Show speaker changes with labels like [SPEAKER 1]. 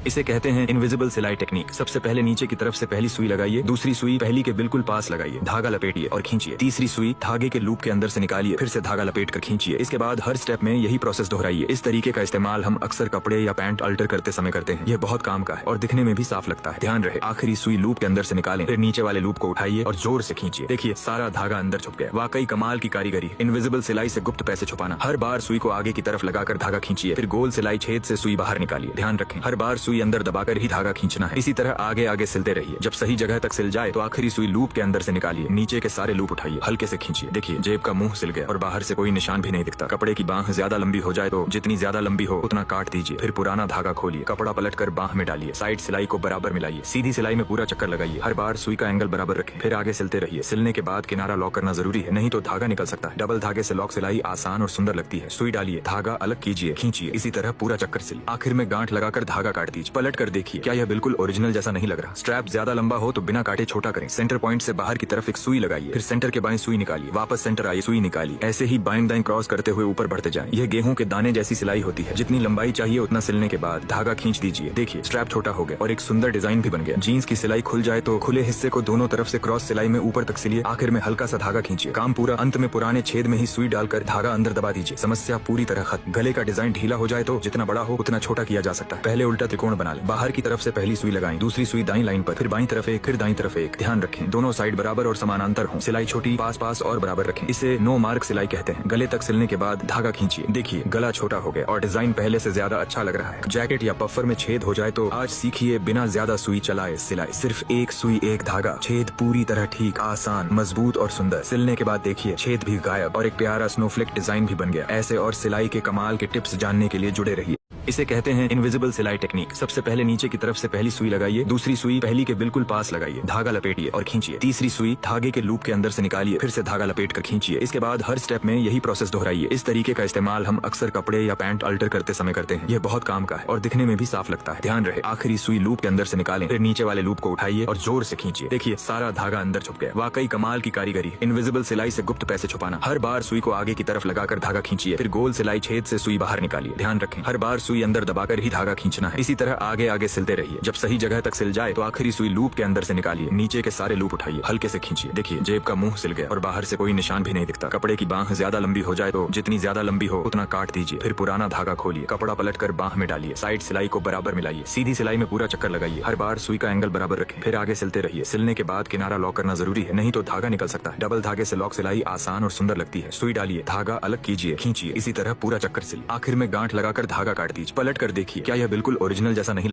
[SPEAKER 1] इसे कहते हैं इनविजिबल सिलाई टेक्निक। सबसे पहले नीचे की तरफ से पहली सुई लगाइए, दूसरी सुई पहली के बिल्कुल पास लगाइए, धागा लपेटिए और खींचिए, तीसरी सुई धागे के लूप के अंदर से निकालिए, फिर से धागा लपेट कर खींचिए। इसके बाद हर स्टेप में यही प्रोसेस दोहराइए। इस तरीके का इस्तेमाल हम अक्सर कपड़े या पैंट अल्टर करते समय करते हैं। यह बहुत काम का है और दिखने में भी साफ लगता है। ध्यान रहे आखिरी सुई लूप के अंदर से निकालें, फिर नीचे वाले लूप को उठाइए और जोर से खींचिए। देखिए सारा धागा अंदर छुप गया। वाकई कमाल की कारीगरी। इनविजिबल सिलाई से गुप्त पैसे छुपाना। हर बार सुई को आगे की तरफ लगाकर धागा खींचिए, फिर गोल सिलाई छेद से सुई बाहर निकालिए। ध्यान रखें हर बार सुई अंदर दबाकर ही धागा खींचना है। इसी तरह आगे आगे सिलते रहिए। जब सही जगह तक सिल जाए तो आखिरी सुई लूप के अंदर से निकालिए, नीचे के सारे लूप उठाइए, हल्के से खींचिए। देखिए जेब का मुंह सिल गया और बाहर से कोई निशान भी नहीं दिखता। कपड़े की बाह ज्यादा लंबी हो जाए तो जितनी ज्यादा लंबी हो उतना काट दीजिए, फिर पुराना धागा खोलिए, कपड़ा पलट कर बाह में डालिए, साइड सिलाई को बराबर मिलाइए, सीधी सिलाई में पूरा चक्कर लगाइए। हर बार सुई का एंगल बराबर रखें, फिर आगे सिलते रहिए। सिलने के बाद किनारा लॉक करना जरूरी है, नहीं तो धागा निकल सकता है। डबल धागे से लॉक सिलाई आसान और सुंदर लगती है। सुई डालिए, धागा अलग कीजिए, खींचिए, इसी तरह पूरा चक्कर सिल। आखिर में गांठ लगाकर धागा काट दीजिए। पलट कर देखिए क्या यह बिल्कुल ओरिजिनल जैसा नहीं लग रहा। स्ट्रैप ज्यादा लंबा हो तो बिना काटे छोटा करें। सेंटर पॉइंट से बाहर की तरफ एक सुई लगाइए, फिर सेंटर के बाएं सुई निकालिए, वापस सेंटर आइए, सुई निकालिए। ऐसे ही बाएं दाएं क्रॉस करते हुए ऊपर बढ़ते जाएं। यह गेहूं के दाने जैसी सिलाई होती है। जितनी लंबाई चाहिए उतना सिलने के बाद धागा खींच दीजिए। देखिए स्ट्रैप छोटा हो गया और एक सुंदर डिजाइन भी बन गया। जीन्स की सिलाई खुल जाए तो खुले हिस्से को दोनों तरफ से क्रॉस सिलाई में ऊपर तक सिलिए। आखिर में हल्का सा धागा खींचिए। काम पूरा। अंत में पुराने छेद में ही सुई डालकर धागा अंदर दबा दीजिए। समस्या पूरी तरह खत्म। गले का डिजाइन ढीला हो जाए तो जितना बड़ा हो उतना छोटा किया जा सकता है। पहले उल्टा त्रिकोण बना ले। बाहर की तरफ से पहली सुई लगाएं, दूसरी सुई दाईं लाइन पर, फिर बाईं तरफ एक, फिर दाईं तरफ एक। ध्यान रखें दोनों साइड बराबर और समानांतर हो। सिलाई छोटी पास पास और बराबर रखें। इसे नो मार्क सिलाई कहते हैं। गले तक सिलने के बाद धागा खींचिए। देखिए गला छोटा हो गया और डिजाइन पहले से ज्यादा अच्छा लग रहा है। जैकेट या पफर में छेद हो जाए तो आज सीखिए बिना ज्यादा सुई चलाए सिलाई। सिर्फ एक सुई एक धागा, छेद पूरी तरह ठीक, आसान, मजबूत और सुंदर। सिलने के बाद देखिए छेद भी गायब और एक प्यारा स्नोफ्लेक डिजाइन भी बन गया। ऐसे और सिलाई के कमाल के टिप्स जानने के लिए जुड़े रहिए। इसे कहते हैं इनविजिबल सिलाई टेक्निक। सबसे पहले नीचे की तरफ से पहली सुई लगाइए, दूसरी सुई पहली के बिल्कुल पास लगाइए, धागा लपेटिए और खींचिए, तीसरी सुई धागे के लूप के अंदर से निकालिए, फिर से धागा लपेट कर खींचिए। इसके बाद हर स्टेप में यही प्रोसेस दोहराइए। इस तरीके का इस्तेमाल हम अक्सर कपड़े या पैंट अल्टर करते समय करते हैं। यह बहुत काम का है और दिखने में भी साफ लगता है। ध्यान रहे आखिरी सुई लूप के अंदर से निकालें, फिर नीचे वाले लूप को उठाइए और जोर से खींचिए। देखिए सारा धागा अंदर छुप गया। वाकई कमाल की कारीगरी। इनविजिबल सिलाई से गुप्त पैसे छुपाना। हर बार सुई को आगे की तरफ लगाकर धागा खींचिए, फिर गोल सिलाई छेद से सुई बाहर निकालिए। ध्यान रखें हर बार सुई अंदर दबाकर ही धागा खींचना है। इसी तरह आगे आगे सिलते रहिए। जब सही जगह तक सिल जाए तो आखिरी सुई लूप के अंदर से निकालिए, नीचे के सारे लूप उठाइए, हल्के से खींचिए। देखिए जेब का मुंह सिल गया और बाहर से कोई निशान भी नहीं दिखता। कपड़े की बाह ज्यादा लंबी हो जाए तो जितनी ज्यादा लंबी हो उतना काट दीजिए, फिर पुराना धागा खोलिए, कपड़ा पलट कर बाह में डालिए, साइड सिलाई को बराबर मिलाइए, सीधी सिलाई में पूरा चक्कर लगाइए। हर बार सुई का एंगल बराबर रखें, फिर आगे सिलते रहिए। सिलने के बाद किनारा लॉक करना जरूरी है, नहीं तो धागा निकल सकता है। डबल धागे से लॉक सिलाई आसान और सुंदर लगती है। सुई डालिए, धागा अलग कीजिए, खींचिए, इसी तरह पूरा चक्कर सिल। आखिर में गांठ लगाकर धागा काट दीजिए। पलट कर देखिए क्या यह बिल्कुल ओरिजिनल जैसा नहीं